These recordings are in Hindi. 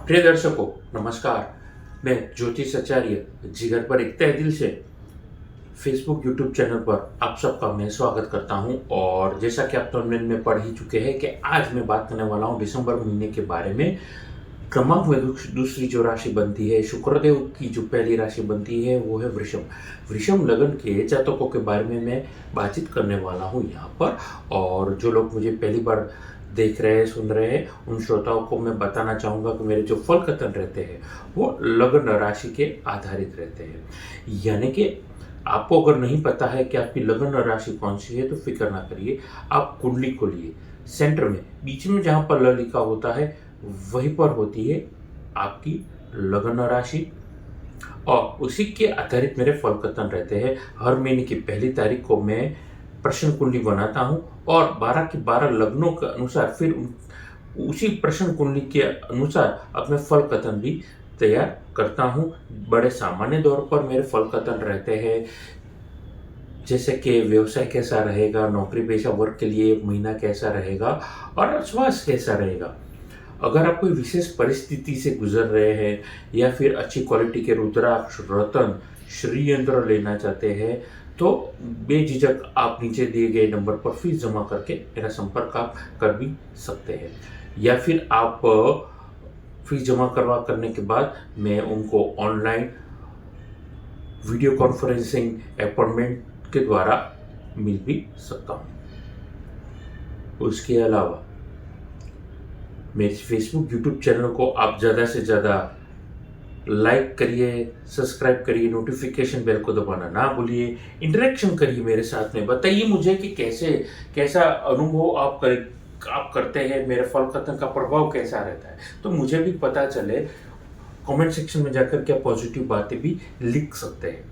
प्रिय दर्शकों, नमस्कार। मैं ज्योतिष आचार्य जिगर पर एक तहे दिल से फेसबुक यूट्यूब चैनल पर आप सबका मैं स्वागत करता हूं। और जैसा कि आप थंबनेल में पढ़ ही चुके हैं कि आज मैं बात करने वाला हूं दिसंबर महीने के बारे में। क्रमांक में दूसरी जो राशि बनती है, शुक्रदेव की जो पहली राशि बनती है वो है वृषभ। वृषभ लगन के जातकों के बारे में मैं बातचीत करने वाला हूँ यहाँ पर। और जो लोग मुझे पहली बार देख रहे हैं, सुन रहे हैं, उन श्रोताओं को मैं बताना चाहूँगा कि मेरे जो फल कथन रहते हैं वो लगन राशि के आधारित रहते हैं। यानी कि आपको अगर नहीं पता है कि आपकी लगन राशि कौन सी है तो फिक्र ना करिए। आप कुंडली खोलिए, सेंटर में बीच में जहाँ पर ल लिखा होता है वहीं पर होती है आपकी लगन राशि, और उसी के आधारित मेरे फल कथन रहते हैं। हर महीने की पहली तारीख को मैं प्रश्न कुंडली बनाता हूँ और 12 की 12 लग्नों के अनुसार फिर उसी प्रश्न कुंडली के अनुसार अपने फल कथन भी तैयार करता हूँ। बड़े सामान्य तौर पर मेरे फल कथन रहते हैं, जैसे कि व्यवसाय कैसा रहेगा, नौकरी पेशा वर्ग के लिए महीना कैसा रहेगा और स्वास्थ्य कैसा रहेगा। अगर आप कोई विशेष परिस्थिति से गुजर रहे हैं या फिर अच्छी क्वालिटी के रुद्राक्ष, रत्न, श्री यंत्र लेना चाहते हैं तो बेझिझक आप नीचे दिए गए नंबर पर फीस जमा करके मेरा संपर्क आप कर भी सकते हैं। या फिर आप फीस जमा करने के बाद मैं उनको ऑनलाइन वीडियो कॉन्फ्रेंसिंग अपॉइंटमेंट के द्वारा मिल भी सकता हूँ। उसके अलावा मेरे फेसबुक यूट्यूब चैनल को आप ज़्यादा से ज़्यादा लाइक करिए, सब्सक्राइब करिए, नोटिफिकेशन बेल को दबाना ना भूलिए, इंटरेक्शन करिए मेरे साथ में। बताइए मुझे कि कैसा अनुभव आप करते हैं, मेरे फल कथन का प्रभाव कैसा रहता है, तो मुझे भी पता चले। कमेंट सेक्शन में जाकर के पॉजिटिव बातें भी लिख सकते हैं।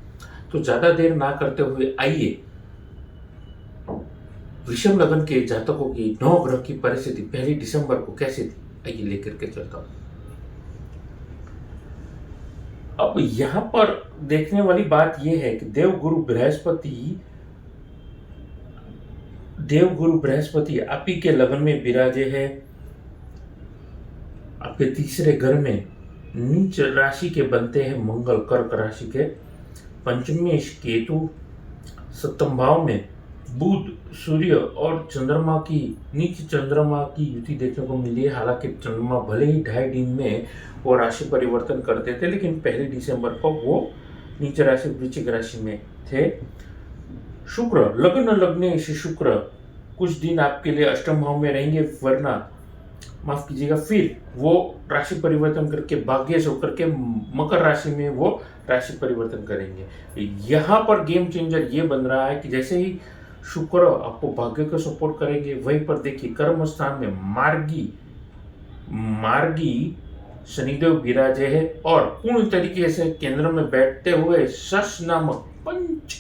तो ज़्यादा देर ना करते हुए आइए वृषभ लगन के जातकों की 9 ग्रह की परिस्थिति 1 दिसंबर को कैसे थी, आइए लेकर के चलता हूं। अब यहां पर देखने वाली बात यह है कि देवगुरु बृहस्पति आप ही के लगन में विराजे है। आपके तीसरे घर में नीच राशि के बनते हैं मंगल, कर्क राशि के। पंचम में केतु, सप्तम भाव में बुध, सूर्य और चंद्रमा की नीच चंद्रमा की युति देखने को मिली है। हालांकि चंद्रमा भले ही 2.5 दिन में वो राशि परिवर्तन करते थे, लेकिन 1 दिसंबर को वो नीच राशि वृश्चिक राशि में थे। शुक्र लग्न लगने से शुक्र कुछ दिन आपके लिए अष्टम भाव में रहेंगे, वरना माफ कीजिएगा फिर वो राशि परिवर्तन करके भाग्य से होकर के मकर राशि में वो राशि परिवर्तन करेंगे। यहाँ पर गेम चेंजर ये बन रहा है कि जैसे ही शुक्र आपको भाग्य को सपोर्ट करेंगे, वहीं पर देखिए कर्म स्थान में मार्गी शनिदेव विराजे है और पूर्ण तरीके से केंद्र में बैठते हुए शश नामक पंच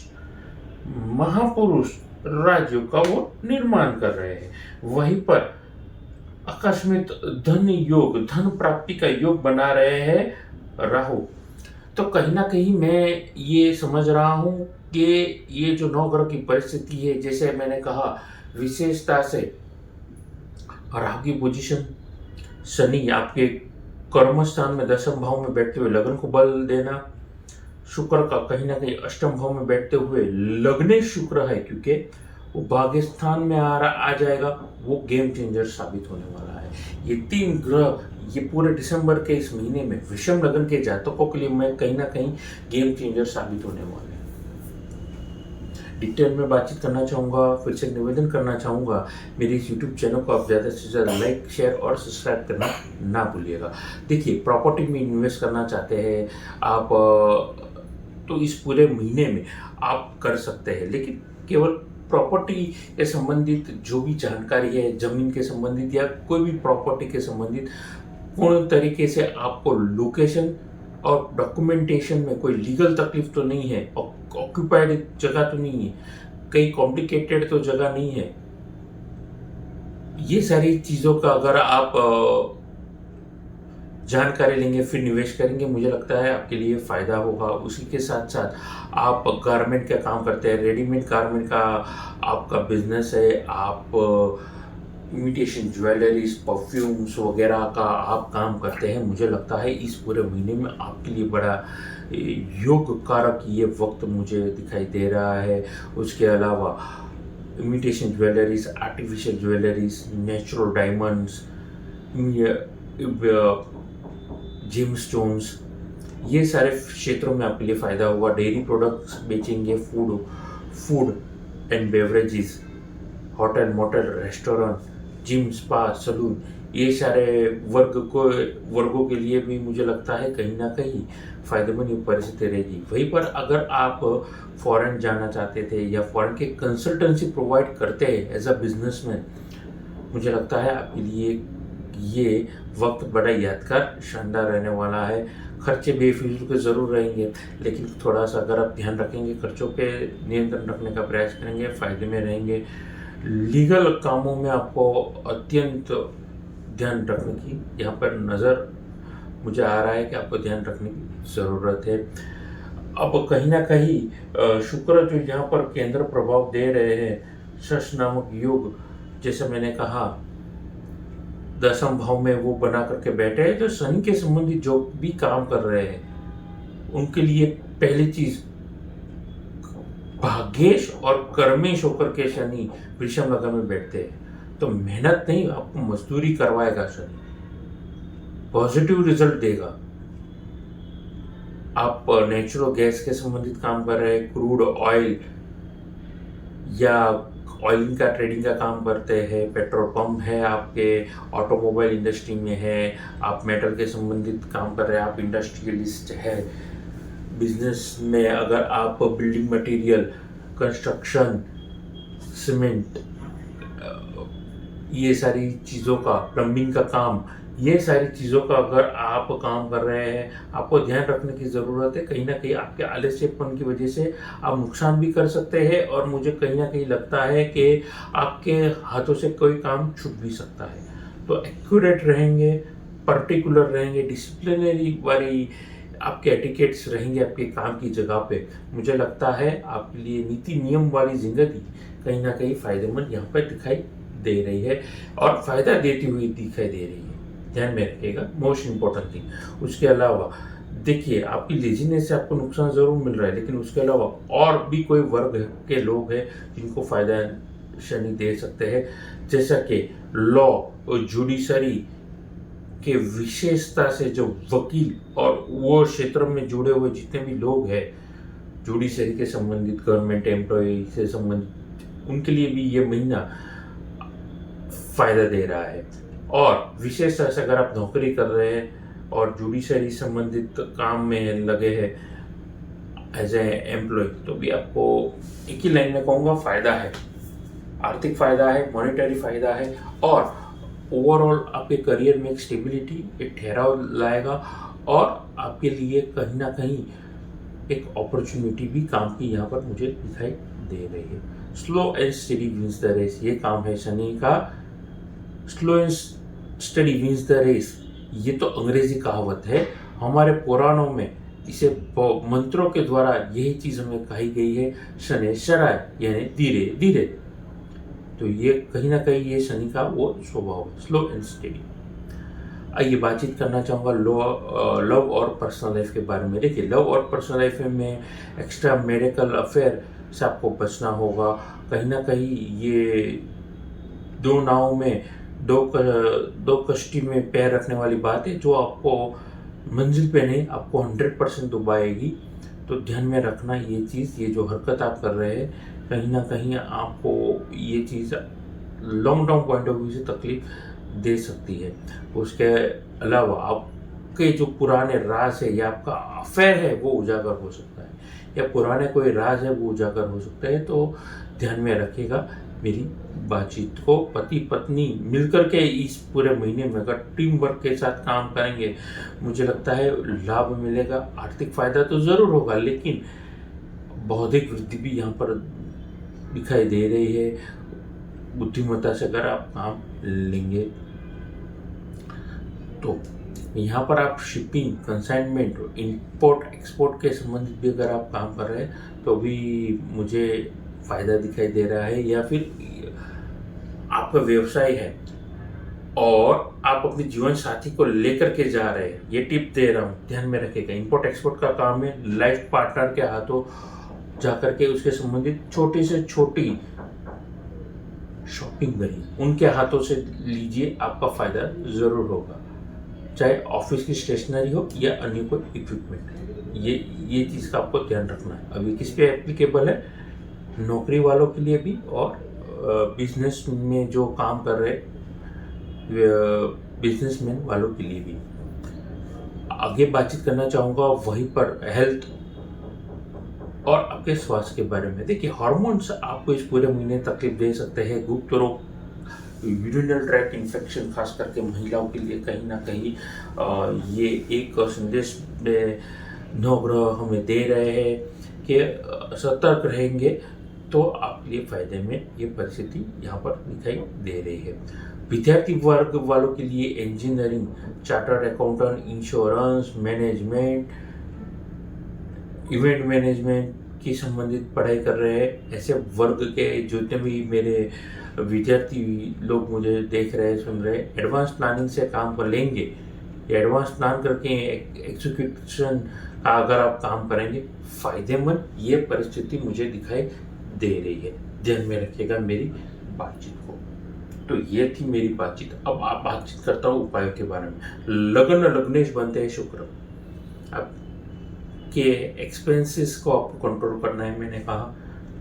महापुरुष राज्यों का वो निर्माण कर रहे हैं। वहीं पर आकस्मिक धन योग, धन प्राप्ति का योग बना रहे हैं राहु। तो कहीं ना कहीं मैं ये समझ रहा हूँ कि ये जो 9 ग्रह की परिस्थिति है, जैसे मैंने कहा विशेषता से राहु की पोजीशन, शनि आपके कर्म स्थान में 10वें भाव में बैठते हुए लगन को बल देना, शुक्र का कहीं ना कहीं अष्टम भाव में बैठते हुए लग्ने शुक्र है, क्योंकि वो भाग्य स्थान में आ जाएगा, वो गेम चेंजर साबित होने वाला है। ये 3 ग्रह ये पूरे दिसंबर के इस महीने में वृषभ लगन के जातकों के लिए मैं कहीं ना कहीं गेम चेंजर साबित होने वाले हैं। डिटेल में बातचीत करना चाहूँगा, फिर से निवेदन करना चाहूँगा, मेरे इस यूट्यूब चैनल को आप ज़्यादा से ज़्यादा लाइक, शेयर और सब्सक्राइब करना ना भूलिएगा। देखिए, प्रॉपर्टी में इन्वेस्ट करना चाहते हैं आप तो इस पूरे महीने में आप कर सकते हैं, लेकिन केवल प्रॉपर्टी के संबंधित जो भी जानकारी है, जमीन के संबंधित या कोई भी प्रॉपर्टी के संबंधित पूर्ण तरीके से आपको लोकेशन और डॉक्यूमेंटेशन में कोई लीगल तकलीफ तो नहीं है, ऑक्यूपाइड जगह तो नहीं है, कहीं कॉम्प्लिकेटेड तो जगह नहीं है। ये सारी चीज़ों का अगर आप जानकारी लेंगे फिर निवेश करेंगे, मुझे लगता है आपके लिए फ़ायदा होगा। उसी के साथ साथ आप गारमेंट का काम करते हैं, रेडीमेड गारमेंट का आपका बिजनेस है, आप इमिटेशन ज्वेलरीज, परफ्यूम्स वगैरह का आप काम करते हैं, मुझे लगता है इस पूरे महीने में आपके लिए बड़ा योग कारक ये वक्त मुझे दिखाई दे रहा है। उसके अलावा imitation jewelleries, artificial jewelleries, natural diamonds, gem stones, ये सारे क्षेत्रों में आपके लिए फ़ायदा होगा। डेयरी प्रोडक्ट्स बेचेंगे, food and beverages, hotel, motel, restaurant, gym, spa, salon, ये सारे वर्गों के लिए भी मुझे लगता है कहीं ना कहीं फ़ायदेमंद परिस्थिति रहेगी। वहीं पर अगर आप फॉरेन जाना चाहते थे या फॉरेन के कंसल्टेंसी प्रोवाइड करते हैं एज अ बिजनेसमैन, मुझे लगता है आपके लिए ये वक्त बड़ा यादगार, शानदार रहने वाला है। खर्चे बेफिजूल के ज़रूर रहेंगे, लेकिन थोड़ा सा अगर आप ध्यान रखेंगे, खर्चों पे नियंत्रण रखने का प्रयास करेंगे, फ़ायदे में रहेंगे। लीगल कामों में आपको अत्यंत ध्यान रखने की यहाँ पर नज़र मुझे आ रहा है कि आपको ध्यान रखने की ज़रूरत है। अब कहीं ना कहीं शुक्र जो यहाँ पर केंद्र प्रभाव दे रहे हैं, शश नामक योग, जैसे मैंने कहा 10वें भाव में वो बना करके बैठे हैं, जो शनि के संबंधित जो भी काम कर रहे हैं उनके लिए पहली चीज, भाग्येश और कर्मेश होकर के शनि वृषभ लग्न में बैठते हैं, तो मेहनत नहीं, आपको मजदूरी करवाएगा शनि, पॉजिटिव रिजल्ट देगा। आप नेचुरल गैस के संबंधित काम कर रहे हैं, क्रूड ऑयल या ऑयलिंग का, ट्रेडिंग का काम करते हैं, पेट्रोल पंप है आपके, ऑटोमोबाइल इंडस्ट्री में है, आप मेटल के संबंधित काम कर रहे हैं, आप इंडस्ट्रियलिस्ट है, बिजनेस में अगर आप बिल्डिंग मटेरियल, कंस्ट्रक्शन, सीमेंट, ये सारी चीज़ों का, प्लम्बिंग का काम, ये सारी चीज़ों का अगर आप काम कर रहे हैं, आपको ध्यान रखने की ज़रूरत है। कहीं ना कहीं आपके आलस्यपन की वजह से आप नुकसान भी कर सकते हैं, और मुझे कहीं ना कहीं लगता है कि आपके हाथों से कोई काम छूट भी सकता है। तो एक्यूरेट रहेंगे, पर्टिकुलर रहेंगे, डिसिप्लिनरी वाली आपके एटिकेट्स रहेंगे आपके काम की जगह पे। मुझे लगता है आपके लिए नीति नियम वाली जिंदगी कहीं ना कहीं फ़ायदेमंद यहाँ पर दिखाई दे रही है, और फ़ायदा देती हुई दिखाई दे रही है। ध्यान में रखिएगा, मोस्ट इम्पोर्टेंट थिंग। उसके अलावा देखिए, आपकी लेजीनेस से आपको नुकसान ज़रूर मिल रहा है, लेकिन उसके अलावा और भी कोई वर्ग के लोग हैं जिनको फ़ायदा शनि दे सकते हैं, जैसा कि लॉ और जुडिशरी के विशेषता से जो वकील और वो क्षेत्र में जुड़े हुए जितने भी लोग हैं, जुडिशरी के संबंधित, गवर्नमेंट एम्प्लॉय से संबंधित, उनके लिए भी ये महीना फ़ायदा दे रहा है। और विशेषता से अगर आप नौकरी कर रहे हैं और जुडिशरी संबंधित काम में लगे हैं एज ए एम्प्लॉय, तो भी आपको एक ही लाइन में कहूँगा फ़ायदा है, आर्थिक फ़ायदा है, मॉनेटरी फ़ायदा है, और ओवरऑल आपके करियर में एक स्टेबिलिटी, एक ठहराव लाएगा, और आपके लिए कहीं ना कहीं एक अपॉर्चुनिटी भी काम की यहाँ पर मुझे दिखाई दे रही है। Slow and steady wins the race, ये काम है शनि का। Slow and steady wins the race, ये तो अंग्रेजी कहावत है, हमारे पुराणों में इसे मंत्रों के द्वारा यही चीज़ हमें कही गई है, शनै शराय, यानी धीरे धीरे। तो ये कहीं ना कहीं ये शनि का वो स्वभाव है, स्लो एंड स्टडी। आइए बातचीत करना चाहूँगा लव और पर्सनल लाइफ के बारे में। देखिए, लव और पर्सनल लाइफ में एक्स्ट्रा मेडिकल अफेयर से आपको बचना होगा। कहीं ना कहीं ये दो नाव में दो कश्ती में पैर रखने वाली बात है, जो आपको मंजिल पे नहीं, आपको 100% डुबाएगी। तो ध्यान में रखना ये चीज़, ये जो हरकत आप कर रहे हैं, कहीं ना कहीं आपको ये चीज़ long term point of view से तकलीफ दे सकती है। उसके अलावा आपके जो पुराने राज है या आपका अफेयर है वो उजागर हो सकता है, या पुराने कोई राज है वो उजागर हो सकता है। तो ध्यान में रखिएगा मेरी बातचीत को। पति पत्नी मिलकर के इस पूरे महीने में अगर टीम वर्क के साथ काम करेंगे, मुझे लगता है लाभ मिलेगा। आर्थिक फायदा तो ज़रूर होगा, लेकिन बौद्धिक वृद्धि भी यहाँ पर दिखाई दे रही है, बुद्धिमत्ता से अगर आप काम लेंगे तो। यहाँ पर आप शिपिंग, कंसाइनमेंट, इंपोर्ट एक्सपोर्ट के संबंधित भी अगर आप काम कर रहे हैं तो भी मुझे फ़ायदा दिखाई दे रहा है। या फिर आपका व्यवसाय है और आप अपने जीवन साथी को लेकर के जा रहे हैं, ये टिप दे रहा हूँ, ध्यान में रखिएगा। इम्पोर्ट एक्सपोर्ट का काम है, लाइफ पार्टनर के हाथों जाकर के उसके संबंधित छोटी से छोटी शॉपिंग करिए, उनके हाथों से लीजिए, आपका फायदा जरूर होगा। चाहे ऑफिस की स्टेशनरी हो या अन्य कोई इक्विपमेंट, ये चीज़ का आपको ध्यान रखना है। अब ये किस पे एप्लीकेबल है? नौकरी वालों के लिए भी और बिजनेस में जो काम कर रहे बिजनेसमैन वालों के लिए भी। आगे बातचीत करना चाहूँगा वहीं पर हेल्थ और आपके स्वास्थ्य के बारे में। देखिए, हार्मोन्स आपको इस पूरे महीने तकलीफ दे सकते हैं। गुप्त रोग, यूरिनल ट्रैक्ट इन्फेक्शन, खास करके महिलाओं के लिए कहीं ना कहीं ये एक संदेश नवग्रह हमें दे रहे हैं कि सतर्क रहेंगे तो आपके लिए फायदे में ये परिस्थिति यहाँ पर दिखाई दे रही है। विद्यार्थी वर्ग वालों के लिए engineering, chartered accountant, insurance management, event management की संबंधित पढ़ाई कर रहे हैं, ऐसे वर्ग के जितने भी मेरे विद्यार्थी लोग मुझे देख रहे हैं, सुन रहे हैं, एडवांस प्लानिंग से काम कर लेंगे। एडवांस प्लान करके एग्जीक्यूशन का अगर आप काम करेंगे, फायदेमंद ये परिस्थिति मुझे दिखाई दे रही है। ध्यान में रखिएगा मेरी बातचीत को। तो ये थी मेरी बातचीत। अब आप बातचीत करता हूँ उपायों के बारे में। लगन लग्नेश बनते हैं शुक्र। अब के एक्सपेंसेस को आपको कंट्रोल करना है, मैंने कहा,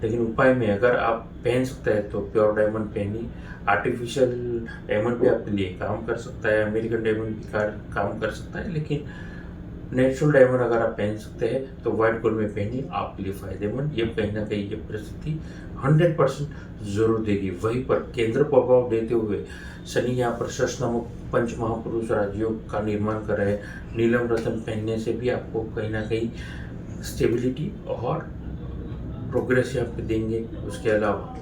लेकिन उपाय में अगर आप पहन सकते हैं तो प्योर डायमंड पहनिए। आर्टिफिशियल डायमंड भी आपके लिए काम कर सकता है, अमेरिकन डायमंड भी काम कर सकता है, लेकिन नेचुरल डायमंड अगर आप पहन सकते हैं तो व्हाइट गोल्ड में पहनिए, आपके लिए फायदेमंद। ये कहीं ना कहीं ये परिस्थिति 100% जरूर देगी। वहीं पर केंद्र प्रभाव देते हुए शनि यहाँ पर शश नामक पंच महापुरुष राजयोग का निर्माण कर रहे हैं। नीलम रतन पहनने से भी आपको कहीं ना कहीं स्टेबिलिटी और प्रोग्रेस यहाँ पे देंगे। उसके अलावा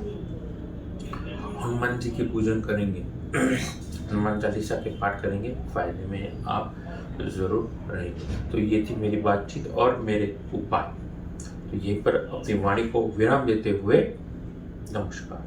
हनुमान जी की पूजन करेंगे, हनुमान चालीसा के पाठ करेंगे, फायदे में आप जरूर रहेंगे। तो ये थी मेरी बातचीत और मेरे उपाय। तो यहीं पर अपनी वाणी को विराम देते हुए नमस्कार।